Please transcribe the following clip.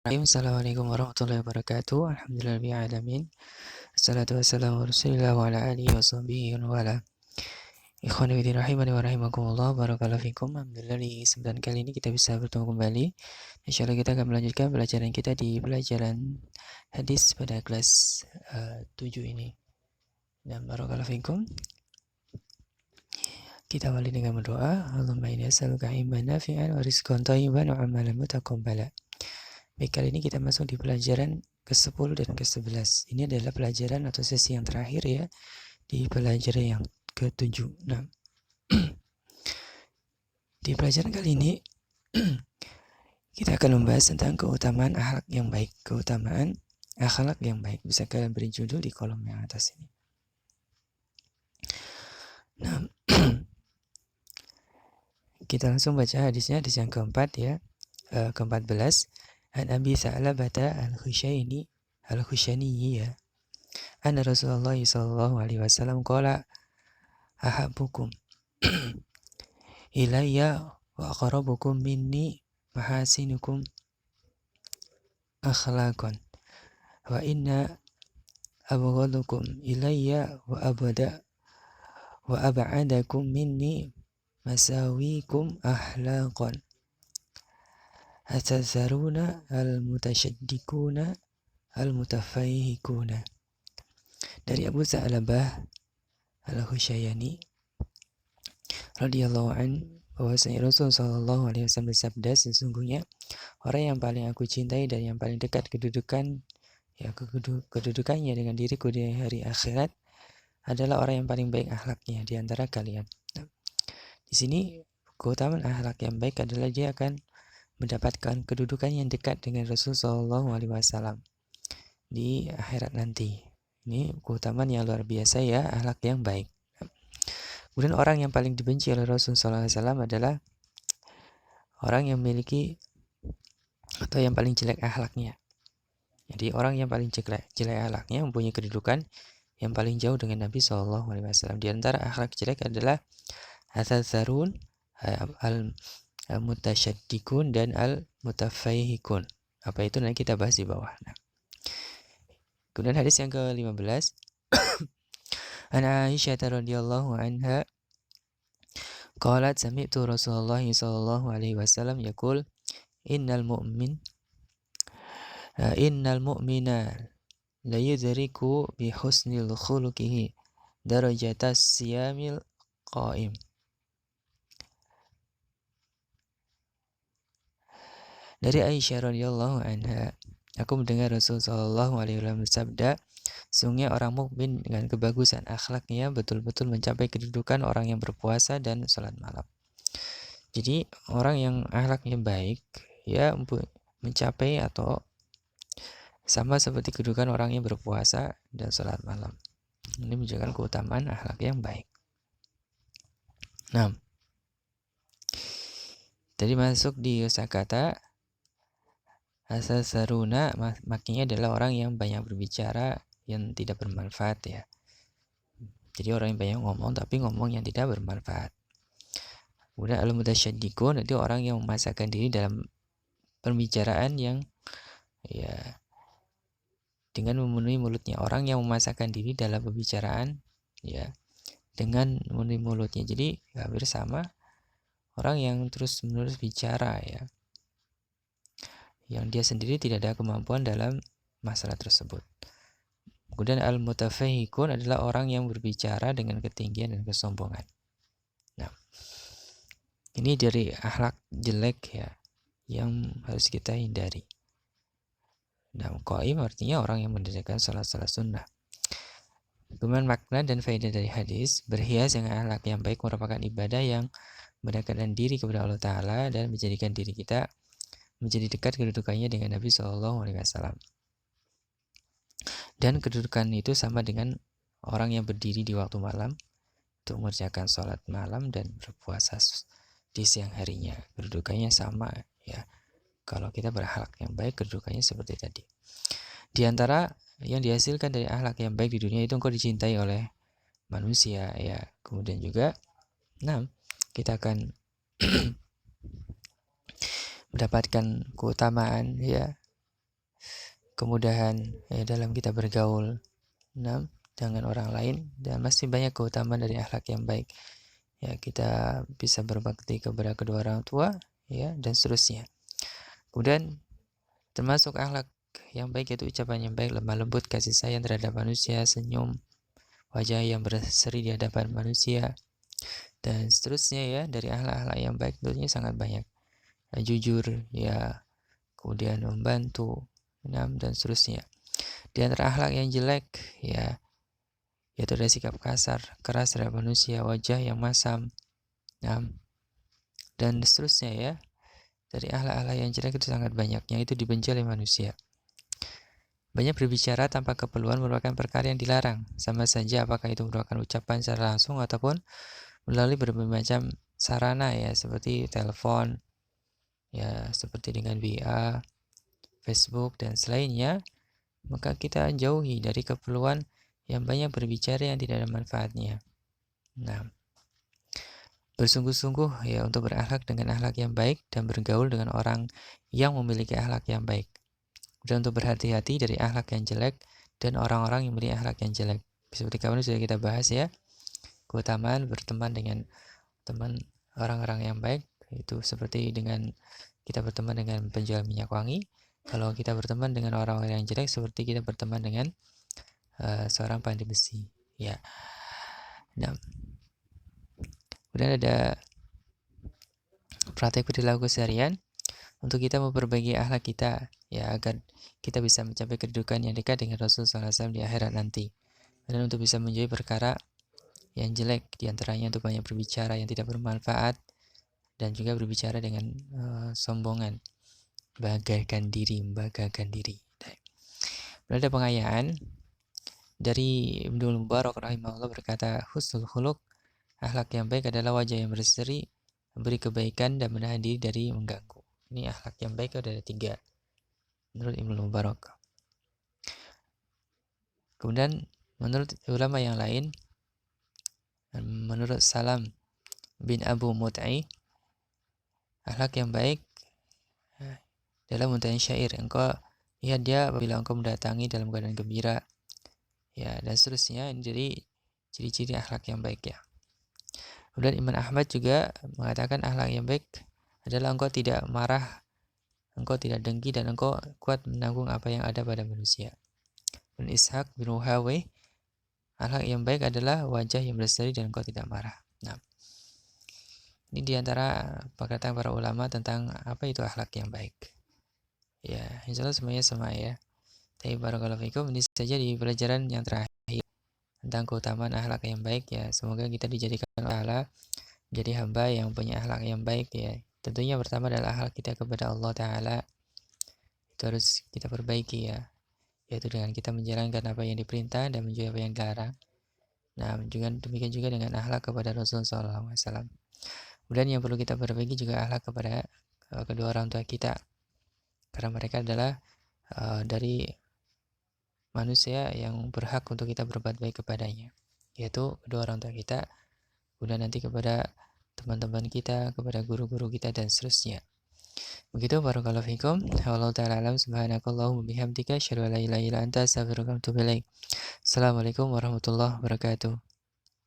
Assalamualaikum warahmatullahi wabarakatuh. Alhamdulillahirabbil alamin. Assalatu wassalamu ala Rasulillah wa ala alihi wa sahbihi wa wala. Ikhwani fillah rahimani wa rahimakumullah. Barakallahu fikum. Alhamdulillah di kesempatan kali ini kita bisa bertemu kembali. Insyaallah kita akan melanjutkan pelajaran kita di pelajaran hadis pada kelas 7 ini. Dan barakallahu fikum. Kita awali dengan berdoa. Allahumma inni as'aluka ilman nafi'an wa rizqan thayyiban wa amalan mutaqabbala. Baik, kali ini kita masuk di pelajaran ke-10 dan ke-11. Ini adalah pelajaran atau sesi yang terakhir ya, di pelajaran yang ke-7. Nah, di pelajaran kali ini, kita akan membahas tentang keutamaan akhlak yang baik. Keutamaan akhlak yang baik. Bisa kalian beri judul di kolom yang atas ini. Nah, kita langsung baca hadisnya, hadis yang keempat ya, ke-14. An Abi Sa'labata al-Khushani ya. Anna Rasulullah sallallahu alaihi wasallam qala ahabbukum ilayya wa aqrabukum minni mahasinukum akhlaqan wa inna abghadakum ilayya wa ab'adakum minni masawikum akhlaqan. Atazaruna al-mutasyaddiquna al-mutafayhikuna. Dari Abu Sa'labah al-Khushayani radhiyallahu an, bahwasanya Rasul sallallahu alaihi wasallam bersabda, sesungguhnya orang yang paling aku cintai dan yang paling dekat kedudukannya dengan diriku di hari akhirat adalah orang yang paling baik akhlaknya di antara kalian. Nah, di sini keutamaan akhlak yang baik adalah dia akan mendapatkan kedudukan yang dekat dengan Rasul Shallallahu Alaihi Wasallam di akhirat nanti. Ini keutamaan yang luar biasa ya, akhlak yang baik. Kemudian orang yang paling dibenci oleh Rasul Shallallahu Alaihi Wasallam adalah orang yang memiliki atau yang paling jelek akhlaknya. Jadi orang yang paling jelek akhlaknya mempunyai kedudukan yang paling jauh dengan Nabi Shallallahu Alaihi Wasallam. Di antara akhlak jelek adalah atazarun al-mutasyaddiqun dan al-mutafayhikun. Apa itu nanti kita bahas di bawah. Nah, kemudian hadis yang ke-15. An Aisyah radhiyallahu anha qalat sami'tu Rasulullah sallallahu alaihi wasallam yaqul innal mu'mina la yudriku bi husnil khuluqihi darajatas siyamil qa'im. Dari Aisyah radhiyallahu anha, aku mendengar Rasul sallallahu alaihi wasallam bersabda, sesungguhnya orang mukmin dengan kebagusan akhlaknya betul-betul mencapai kedudukan orang yang berpuasa dan salat malam. Jadi orang yang akhlaknya baik ya mencapai atau sama seperti kedudukan orang yang berpuasa dan salat malam. Ini menunjukkan keutamaan akhlak yang baik. Nah, tadi masuk di kosakata Asasaruna, maknanya adalah orang yang banyak berbicara yang tidak bermanfaat ya. Jadi orang yang banyak ngomong tapi ngomong yang tidak bermanfaat. Kemudian al-mutasyaddiqun itu orang yang memaksakan diri dalam pembicaraan yang ya dengan memenuhi mulutnya. Orang yang memaksakan diri dalam pembicaraan ya dengan memenuhi mulutnya. Jadi hampir sama orang yang terus-menerus bicara ya, yang dia sendiri tidak ada kemampuan dalam masalah tersebut. Kemudian al-mutafahhikun adalah orang yang berbicara dengan ketinggian dan kesombongan. Nah, ini dari akhlak jelek ya, yang harus kita hindari. Nah, qaim artinya orang yang mendirikan salat-salat sunnah. Kemudian makna dan faedah dari hadis, berhias dengan akhlak yang baik merupakan ibadah yang mendekatkan diri kepada Allah Ta'ala dan menjadikan diri kita menjadi dekat kedudukannya dengan Nabi Shallallahu Alaihi Wasallam. Dan kedudukan itu sama dengan orang yang berdiri di waktu malam untuk mengerjakan sholat malam dan berpuasa di siang harinya. Kedudukannya sama ya. Kalau kita berakhlak yang baik, kedudukannya seperti tadi. Di antara yang dihasilkan dari akhlak yang baik di dunia itu engkau dicintai oleh manusia ya. Kemudian juga, nah kita akan mendapatkan keutamaan ya kemudahan ya, dalam kita bergaul dengan orang lain, dan masih banyak keutamaan dari akhlak yang baik. Ya, kita bisa berbakti kepada kedua orang tua, ya, dan seterusnya. Kemudian termasuk akhlak yang baik yaitu ucapan yang baik, lemah lembut, kasih sayang terhadap manusia, senyum, wajah yang berseri di hadapan manusia, dan seterusnya ya. Dari akhlak-akhlak yang baik tentunya sangat banyak. Jujur, ya, kemudian membantu, dan seterusnya. Di antara akhlak yang jelek, ya, yaitu ada sikap kasar, keras terhadap manusia, wajah yang masam, dan seterusnya ya. Dari akhlak-akhlak yang jelek itu sangat banyak, yang itu dibenci oleh manusia. Banyak berbicara tanpa keperluan merupakan perkara yang dilarang, sama saja apakah itu merupakan ucapan secara langsung ataupun melalui berbagai macam sarana ya, seperti telepon, ya, seperti dengan WA, Facebook, dan selainnya. Maka kita jauhi dari keperluan yang banyak berbicara yang tidak ada manfaatnya. Bersungguh-sungguh ya untuk berakhlak dengan akhlak yang baik dan bergaul dengan orang yang memiliki akhlak yang baik. Dan untuk berhati-hati dari akhlak yang jelek dan orang-orang yang memiliki akhlak yang jelek. Seperti kemarin sudah kita bahas ya, keutamaan berteman dengan teman orang-orang yang baik itu seperti dengan kita berteman dengan penjual minyak wangi. Kalau kita berteman dengan orang-orang yang jelek seperti kita berteman dengan seorang pandai besi, ya. Nah, kemudian ada praktek perilaku seharian untuk kita memperbaiki akhlak kita, ya, agar kita bisa mencapai kedudukan yang dekat dengan Rasulullah SAW di akhirat nanti. Dan untuk bisa menjauhi perkara yang jelek, diantaranya untuk banyak berbicara yang tidak bermanfaat, dan juga berbicara dengan sombongan, membanggakan diri. Ada pengayaan dari Ibnu Mubarak rahimahullah berkata, husnul khuluq, akhlak yang baik adalah wajah yang berseri, memberi kebaikan dan menahan diri dari mengganggu. Ini akhlak yang baik ada 3 menurut Ibnu Mubarak. Kemudian menurut ulama yang lain, menurut Salam bin Abu Mut'i, akhlak yang baik adalah muntahan syair. Engkau lihat dia apabila engkau mendatangi dalam keadaan gembira, ya, dan seterusnya. Ini jadi ciri-ciri akhlak yang baik ya. Kemudian Imam Ahmad juga mengatakan akhlak yang baik adalah engkau tidak marah, engkau tidak dengki, dan engkau kuat menanggung apa yang ada pada manusia. Dan Ishaq bin Ruhawi, akhlak yang baik adalah wajah yang berseri dan engkau tidak marah. Nah, ini diantara perkataan para ulama tentang apa itu akhlak yang baik. Ya, insyaallah semuanya sama ya. Tapi barakallahu fikum, ini saja di pelajaran yang terakhir tentang keutamaan akhlak yang baik ya. Semoga kita dijadikan Allah jadi hamba yang punya akhlak yang baik ya. Tentunya pertama adalah akhlak kita kepada Allah Ta'ala, itu harus kita perbaiki ya, yaitu dengan kita menjalankan apa yang diperintah dan menjauhi apa yang dilarang. Nah, juga demikian juga dengan akhlak kepada Rasulullah SAW. Kemudian yang perlu kita perbaiki juga akhlak kepada kedua orang tua kita, karena mereka adalah dari manusia yang berhak untuk kita berbuat baik kepadanya, yaitu kedua orang tua kita, kemudian nanti kepada teman-teman kita, kepada guru-guru kita, dan seterusnya. Begitu, barakallahu fikum. Wallahu ta'ala alam, subhanakallahumma bihamdika, asyhadu an la ilaha illa anta, astaghfiruka wa atubu ilaik. Assalamualaikum warahmatullahi wabarakatuh.